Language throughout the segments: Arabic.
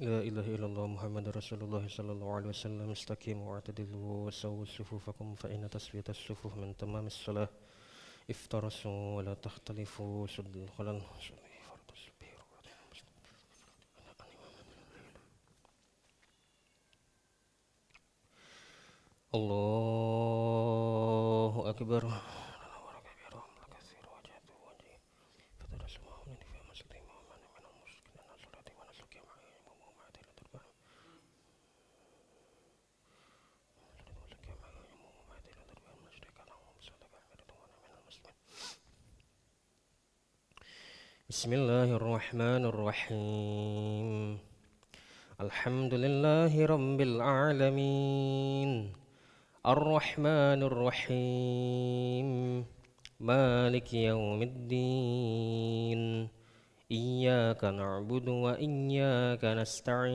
لا إله إلا الله محمد رسول الله صلى الله عليه وسلم. استقيموا واعتدلوا وسووا صفوفكم فإن تسوية الصفوف من تمام الصلاة. افترسوا ولا تختلفوا سد الخلل. الله أكبر. بسم الله الرحمن الرحيم. الحمد لله رب العالمين الرحمن الرحيم مالك يوم الدين إياك نعبد وإياك نستعين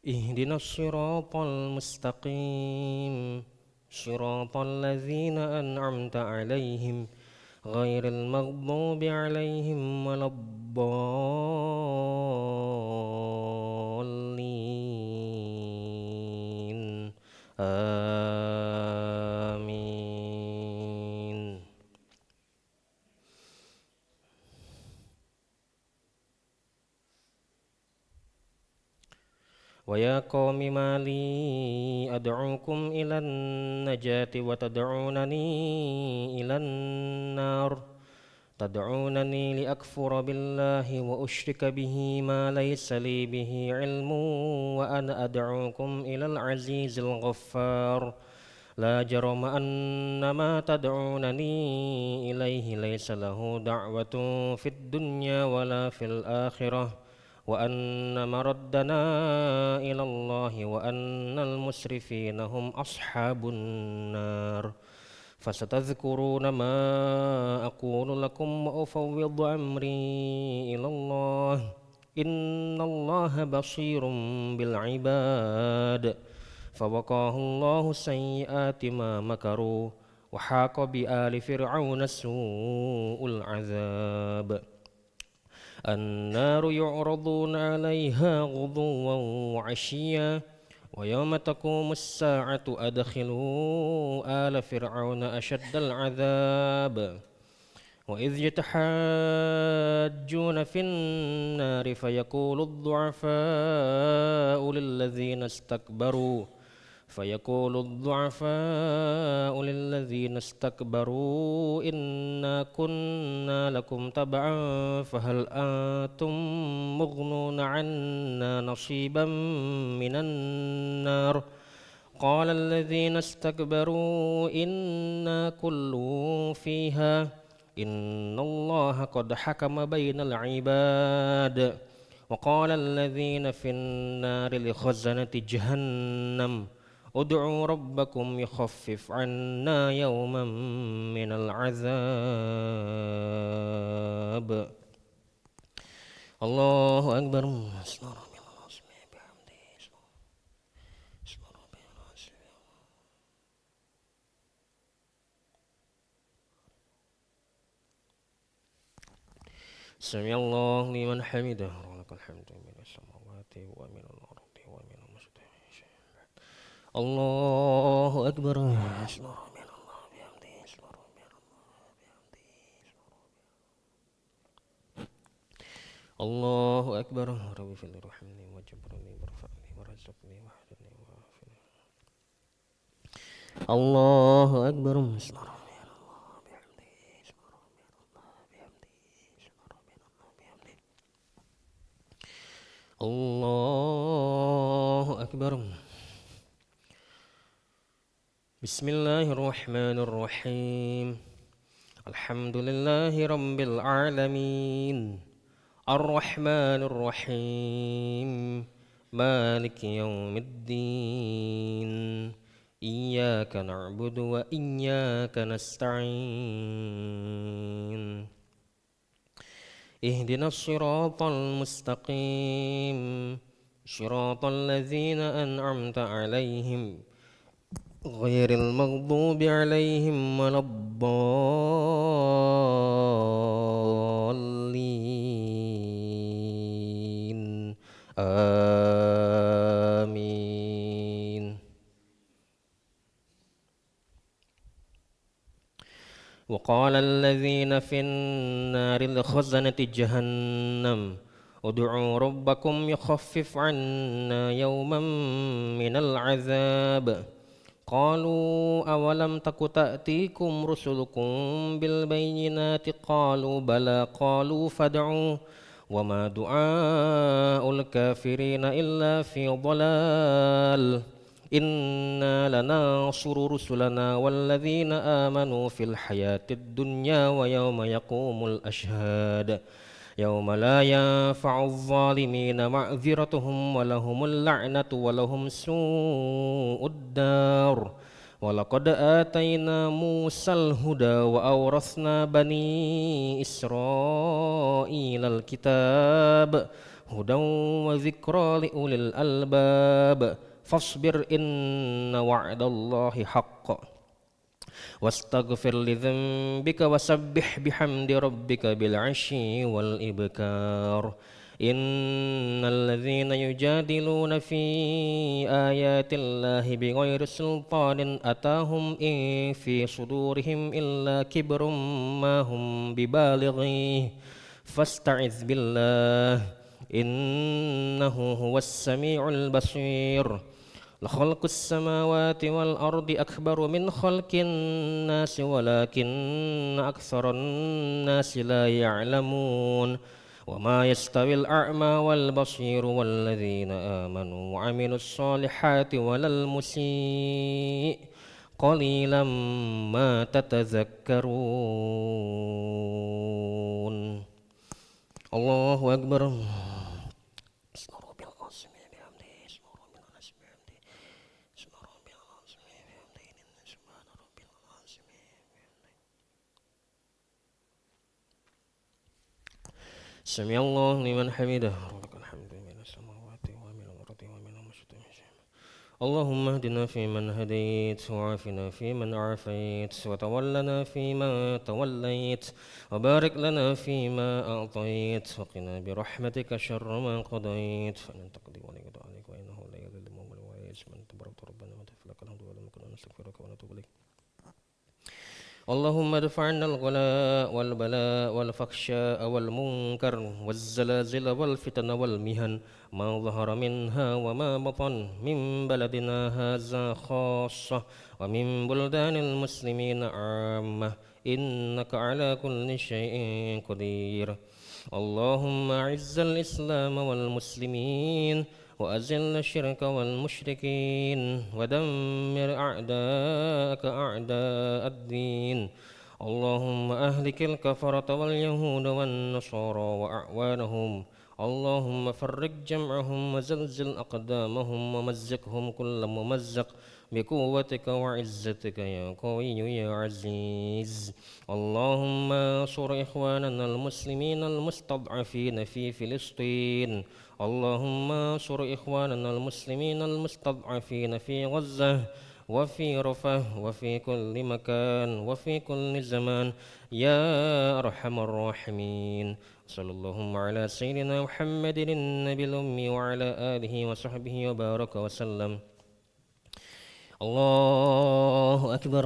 اهدنا الصراط المستقيم صراط الذين أنعمت عليهم غير المغضوب عليهم ولا الضالين آمين. ويا قوم ما لي أدعوكم إلى النجاة وتدعونني إلى النار تدعونني لأكفر بالله وأشرك به ما ليس لي به علم وأنا أدعوكم إلى العزيز الغفار. لا جرم أن ما تدعونني إليه ليس له دعوة في الدنيا ولا في الآخرة وأن مردنا إلى الله وأن المسرفين هم أصحاب النار. فستذكرون ما أقول لكم وأفوض أمري إلى الله إن الله بصير بالعباد. فوقاه الله سيئات ما مكروا وحاق بآل فرعون سوء العذاب. النار يعرضون عليها غدوا وعشيا ويوم تقوم الساعة أدخلوا آل فرعون أشد العذاب. وإذ يتحاجون في النار فيقول الضعفاء للذين استكبروا إنا كنا لكم تبعا فهل أنتم مغنون عنا نصيبا من النار. قال الذين استكبروا إنا كل فيها إن الله قد حكم بين العباد. وقال الذين في النار لخزنة جهنم ادعوا ربكم يخفف عنا يوما من العذاب. الله أكبر. سمع الله لمن حمده ولك الحمد من السماوات ومن الأرض ومن المسجد. الله أكبر. الله أكبر. ربي في رحمني وجبرني وارفعني ورزقني واهدني وعافني. الله أكبر. الله أكبر. بسم الله الرحمن الرحيم. الحمد لله رب العالمين الرحمن الرحيم مالك يوم الدين إياك نعبد وإياك نستعين اهدنا الصراط المستقيم صراط الذين أنعمت عليهم غير المغضوب عليهم ولا الضالين قال الذين في النار لخزنة جهنم ادعوا ربكم يخفف عنا يوما من العذاب قالوا أولم تك تأتيكم رسلكم بالبينات قالوا بلى قالوا فادعوا وما دعاء الكافرين إلا في ضلال إنا لننصر رسلنا والذين آمنوا في الحياة الدنيا ويوم يقوم الأشهاد يوم لا ينفع الظالمين معذرتهم ولهم اللعنة ولهم سوء الدار ولقد آتينا موسى الهدى وأورثنا بني إسرائيل الكتاب هدى وذكرى لأولي الألباب فاصبر إن وعد الله حق واستغفر لذنبك وسبح بحمد ربك بالعشي والإبكار إن الذين يجادلون في آيات الله بغير سلطان أتاهم إن في صدورهم إلا كبر ما هم ببالغيه فاستعذ بالله إنه هو السميع البصير لخلق السماوات والأرض أكبر من خلق الناس ولكن أكثر الناس لا يعلمون وما يستوي الأعمى والبصير والذين آمنوا وعملوا الصالحات ولا المسيء قليلا ما تتذكرون الله أكبر سمع الله لمن حمده ولك الحمد من السماوات ومن الأرض ومن المشرقين اللهم اهدنا فيمن هديت وعافنا فيمن عافيت وتولنا فيما توليت وبارك لنا فيما أعطيت وقنا برحمتك شر ما قضيت فإن تقضي ولا يقضى عليك وإنه لا يذل من والي من تبارك ربنا وتفلك الحمد ولم نكن نستغفرك ونتوب إليك اللهم ادفع عنا الغلاء والبلاء والفحشاء والمنكر والزلازل والفتن والمهن ما ظهر منها وما بطن من بلدنا هذا خاصة ومن بلدان المسلمين عامة إنك على كل شيء قدير اللهم أعز الإسلام والمسلمين وأذل الشرك والمشركين ودمر أعداءك أعداء الدين اللهم أهلك الكفرة واليهود والنصارى وأعوانهم اللهم فرق جمعهم وزلزل أقدامهم ومزقهم كل ممزق بقوتك وعزتك يا قوي يا عزيز اللهم انصر إخواننا المسلمين المستضعفين في فلسطين اللهم انصر إخواننا المسلمين المستضعفين في غزة وفي رفح وفي كل مكان وفي كل زمان يا أرحم الراحمين صلى اللهم على سيدنا محمد النبي الأمي وعلى آله وصحبه وبارك وسلم الله أكبر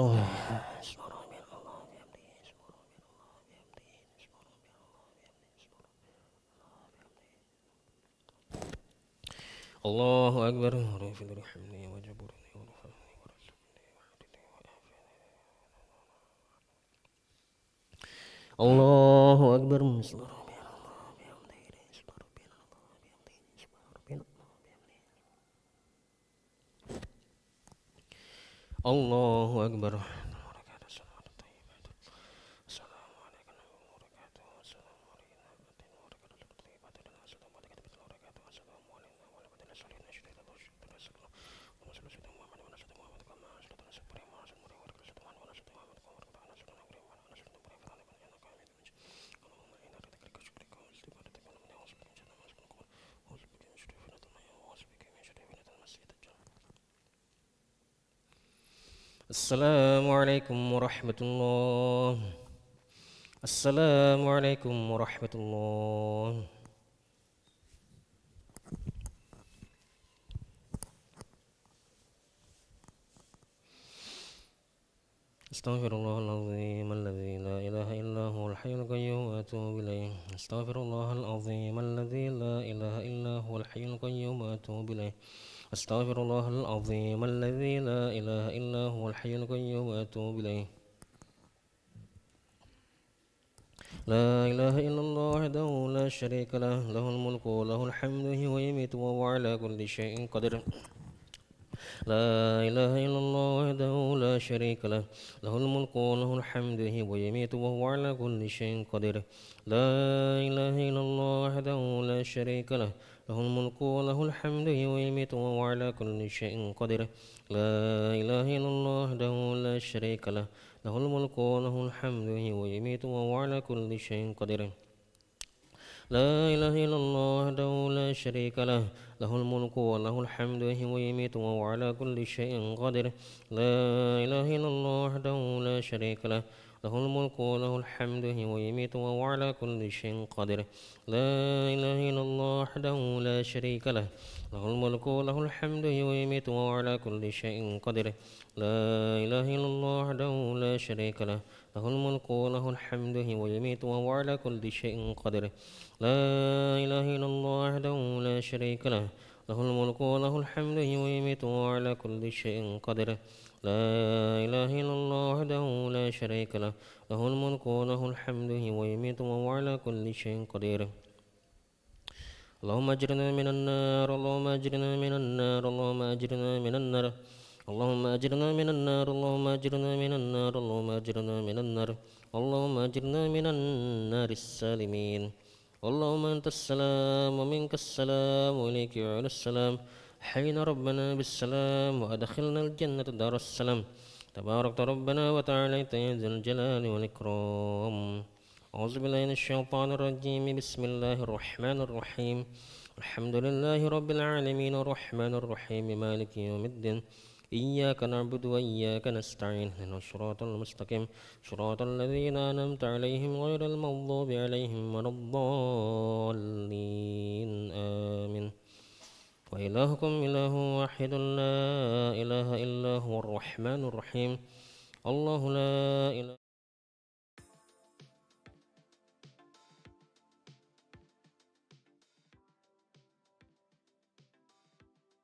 الله أكبر ارحمني وجبرني ورفعني ورزقني وعدني وعافني الله أكبر الله أكبر السلام عليكم ورحمة الله السلام عليكم ورحمة الله أستغفر الله العظيم الذي لا إله إلا هو الحي القيوم وأتوب إليه. أستغفر الله العظيم الذي لا إله إلا هو الحي القيوم وأتوب إليه. أستغفر الله العظيم الذي لا إله إلا هو الحي القيوم وأتوب إليه. لا إله إلا الله وحده لا شريك له، له الملك وله الحمد ويميت وهو على كل شيء قدير. لا إله إلا الله وحده لا شريك له، له الملك وله الحمد ويميت وهو على كل شيء قدير. لا إله إلا الله وحده لا شريك له، له الملك وله الحمد ويميت وهو على كل شيء قدير. لا إله إلا الله وحده لا شريك له، له الملك وله الحمد ويميت وهو على كل شيء قدير. لا إله إلا الله وحده لا شريك له، له الملك وله الحمد ويميت وهو على كل شيء قدير. لا إله إلا الله وحده لا شريك له، له الملك وله الحمد ويميت وهو على كل شيء قدير. لا إله إلا الله وحده لا شريك له، له الملك وله الحمد ويميت وهو على كل شيء قدير. لا إله إلا الله وحده لا شريك له، له الملك وله الحمد ويميت وهو على كل شيء قدير. لا إله إلا الله وحده لا شريك له، له الملك وله الحمد ويميت وهو على كل شيء قدير. لا إله إلا الله وحده لا شريك له، له الملك وله الحمد ويميت وهو على كل شيء قدير. اللهم أجرنا من النار، اللهم أجرنا من النار، اللهم أجرنا من النار، اللهم أجرنا من النار، اللهم أجرنا من النار، اللهم أجرنا من النار، اللهم أجرنا من النار السالمين. اللهم أنت السلام ومنك السلام وإليك يعود السلام. حين ربنا بالسلام وأدخلنا الجنة دار السلام. تباركت ربنا وتعاليت يا ذا الجلال والإكرام. أعوذ بالله من الشيطان الرجيم. بسم الله الرحمن الرحيم. الحمد لله رب العالمين الرحمن الرحيم مالك يوم الدين. إياك نعبد وإياك نستعين. اهدنا الصراط المستقيم صراط الذين أنعمت عليهم غير المغضوب عليهم ولا الضالين آمين. وإلهكم إله واحد لا إله إلا هو الرحمن الرحيم. الله لا إله